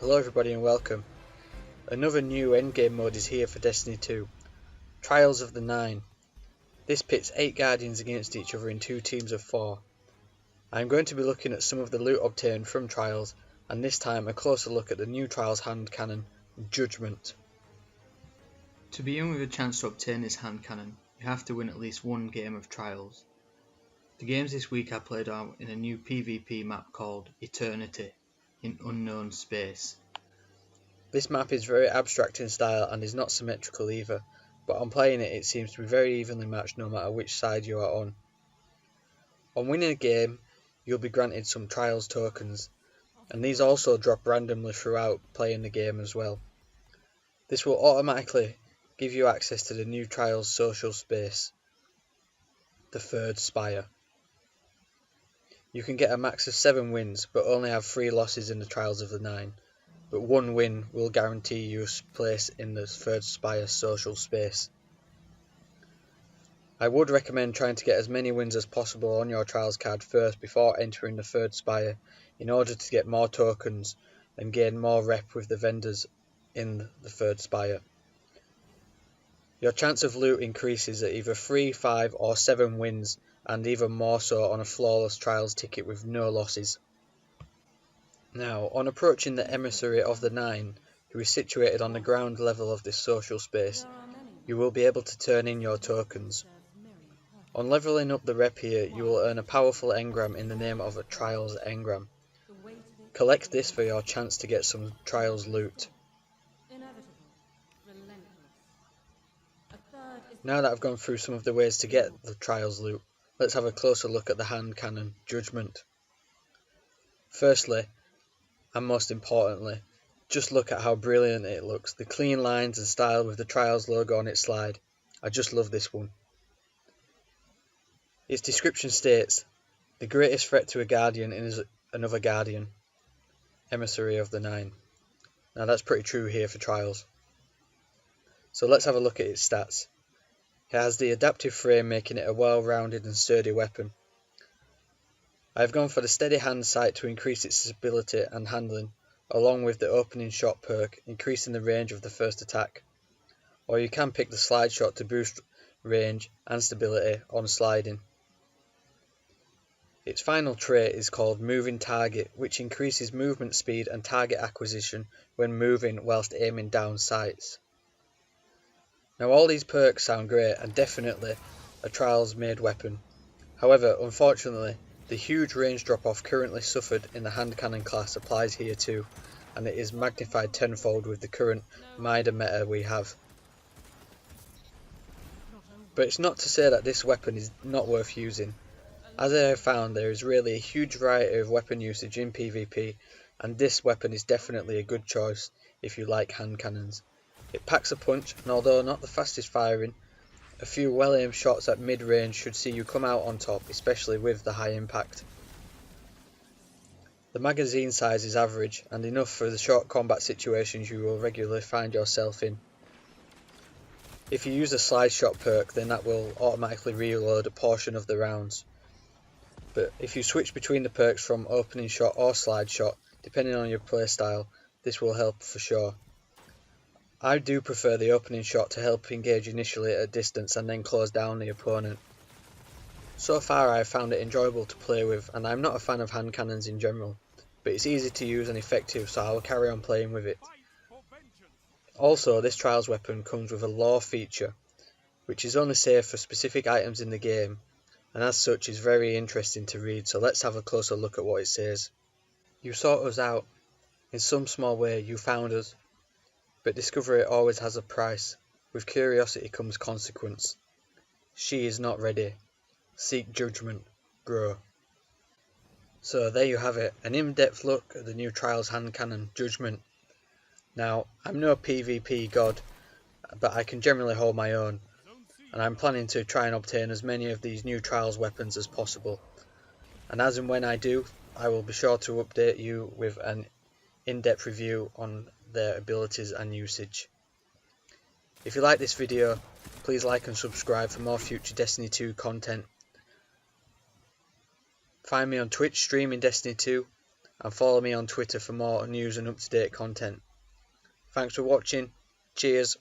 Hello everybody and welcome. Another new Endgame mode is here for Destiny 2, Trials of the Nine. This pits 8 Guardians against each other in 2 teams of 4. I am going to be looking at some of the loot obtained from Trials, and this time a closer look at the new Trials hand cannon, Judgment. To be in with a chance to obtain this hand cannon, you have to win at least one game of Trials. The games this week I played out in a new PvP map called Eternity in Unknown Space. This map is very abstract in style and is not symmetrical either, but on playing it seems to be very evenly matched no matter which side you are on. On winning a game, you'll be granted some Trials tokens, and these also drop randomly throughout playing the game as well. This will automatically give you access to the new Trials social space, the Third Spire. You can get a max of 7 wins, but only have 3 losses in the Trials of the Nine. But 1 win will guarantee you a place in the Third Spire social space. I would recommend trying to get as many wins as possible on your Trials card first before entering the Third Spire in order to get more tokens and gain more rep with the vendors in the Third Spire. Your chance of loot increases at either 3, 5 or 7 wins, and even more so on a flawless Trials ticket with no losses. Now, on approaching the Emissary of the Nine, who is situated on the ground level of this social space, you will be able to turn in your tokens. On levelling up the rep here, you will earn a powerful engram in the name of a Trials engram. Collect this for your chance to get some Trials loot. Now that I've gone through some of the ways to get the Trials loot, let's have a closer look at the hand cannon, Judgment. Firstly, and most importantly, just look at how brilliant it looks. The clean lines and style with the Trials logo on its slide. I just love this one. Its description states, the greatest threat to a Guardian is another Guardian, Emissary of the Nine. Now that's pretty true here for Trials. So let's have a look at its stats. It has the adaptive frame, making it a well-rounded and sturdy weapon. I have gone for the steady hand sight to increase its stability and handling, along with the opening shot perk, increasing the range of the first attack. Or you can pick the slide shot to boost range and stability on sliding. Its final trait is called Moving Target, which increases movement speed and target acquisition when moving whilst aiming down sights. Now all these perks sound great and definitely a Trials made weapon. However, unfortunately, the huge range drop-off currently suffered in the hand cannon class applies here too, and it is magnified tenfold with the current Mida meta we have. But it's not to say that this weapon is not worth using. As I have found, there is really a huge variety of weapon usage in PvP, and this weapon is definitely a good choice if you like hand cannons. It packs a punch, and although not the fastest firing, a few well-aimed shots at mid-range should see you come out on top, especially with the high impact. The magazine size is average, and enough for the short combat situations you will regularly find yourself in. If you use a slide shot perk, then that will automatically reload a portion of the rounds. But if you switch between the perks from opening shot or slide shot, depending on your playstyle, this will help for sure. I do prefer the opening shot to help engage initially at a distance and then close down the opponent. So far I have found it enjoyable to play with, and I'm not a fan of hand cannons in general, but it's easy to use and effective, so I will carry on playing with it. Also, this Trials weapon comes with a lore feature, which is only safe for specific items in the game, and as such is very interesting to read, so let's have a closer look at what it says. You sought us out. In some small way you found us. But discovery always has a price. With curiosity comes consequence. She is not ready. Seek judgment. Grow. So there you have it, an in-depth look at the new Trials hand cannon, Judgment. Now, I'm no PvP god, but I can generally hold my own, and I'm planning to try and obtain as many of these new Trials weapons as possible. And as and when I do, I will be sure to update you with an in-depth review on their abilities and usage. If you like this video, please like and subscribe for more future Destiny 2 content. Find me on Twitch streaming Destiny 2, and follow me on Twitter for more news and up-to-date content. Thanks for watching. Cheers.